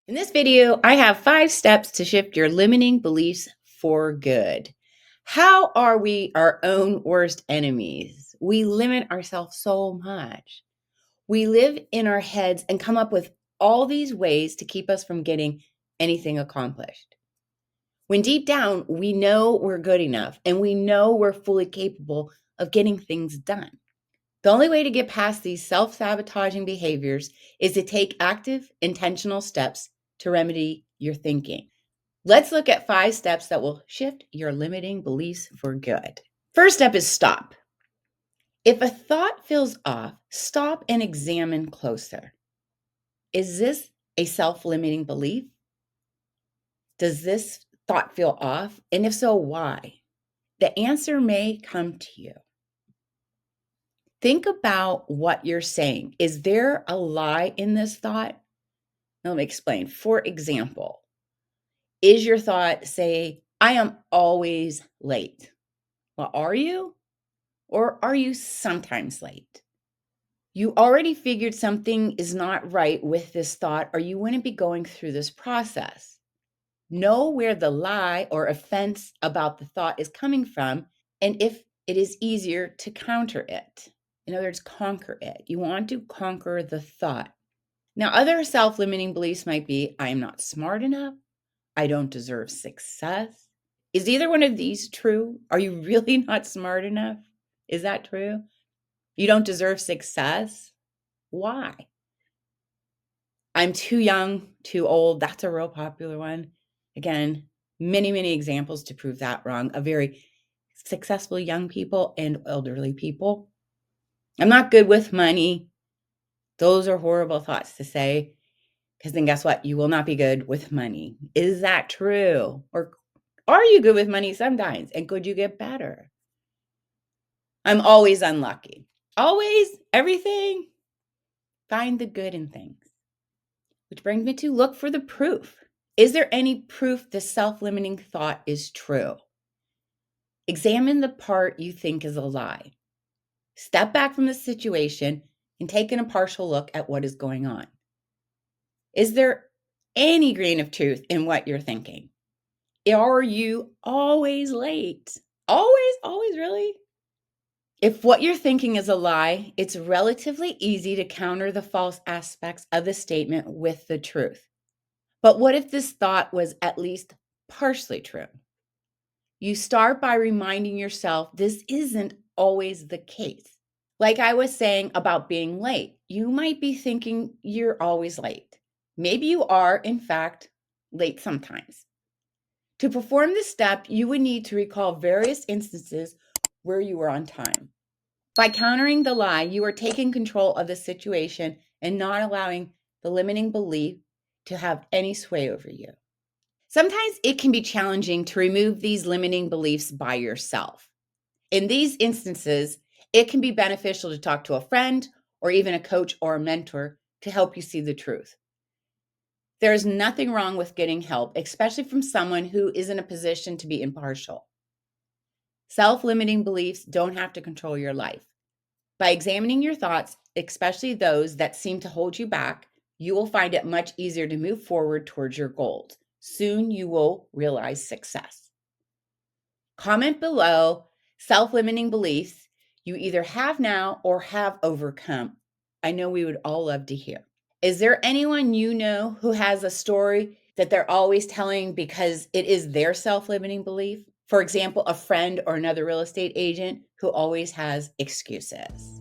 In this video, I have 5 steps to shift your limiting beliefs for good. How are we our own worst enemies? We limit ourselves so much. We live in our heads and come up with all these ways to keep us from getting anything accomplished. When deep down, we know we're good enough and we know we're fully capable of getting things done. The only way to get past these self-sabotaging behaviors is to take active, intentional steps to remedy your thinking. Let's look at 5 steps that will shift your limiting beliefs for good. First step is stop. If a thought feels off, stop and examine closer. Is this a self-limiting belief? Does this thought feel off? And if so, why? The answer may come to you. Think about what you're saying. Is there a lie in this thought? Now, let me explain. For example, is your thought, say, I am always late? Well, are you? Or are you sometimes late? You already figured something is not right with this thought, or you wouldn't be going through this process. Know where the lie or offense about the thought is coming from, and if it is easier to counter it. In other words, conquer it. You want to conquer the thought. Now, other self-limiting beliefs might be, I am not smart enough. I don't deserve success. Is either one of these true? Are you really not smart enough? Is that true? You don't deserve success? Why? I'm too young, too old. That's a real popular one. Again, many examples to prove that wrong of very successful young people and elderly people. I'm not good with money. Those are horrible thoughts to say, because then guess what? You will not be good with money. Is that true? Or are you good with money sometimes? And could you get better? I'm always unlucky. Always, everything. Find the good in things. Which brings me to look for the proof. Is there any proof the self-limiting thought is true? Examine the part you think is a lie. Step back from the situation and take an impartial look at what is going on. Is there any grain of truth in what you're thinking? Are you always late? Always, really? If what you're thinking is a lie, it's relatively easy to counter the false aspects of the statement with the truth. But what if this thought was at least partially true? You start by reminding yourself this isn't always the case. Like I was saying about being late, you might be thinking you're always late. Maybe you are, in fact, late sometimes. To perform this step, you would need to recall various instances where you were on time. By countering the lie, you are taking control of the situation and not allowing the limiting belief to have any sway over you. Sometimes it can be challenging to remove these limiting beliefs by yourself. In these instances, it can be beneficial to talk to a friend or even a coach or a mentor to help you see the truth. There is nothing wrong with getting help, especially from someone who is in a position to be impartial. Self-limiting beliefs don't have to control your life. By examining your thoughts, especially those that seem to hold you back, you will find it much easier to move forward towards your goals. Soon you will realize success. Comment below self-limiting beliefs you either have now or have overcome. I know we would all love to hear. Is there anyone you know who has a story that they're always telling because it is their self-limiting belief? For example, a friend or another real estate agent who always has excuses.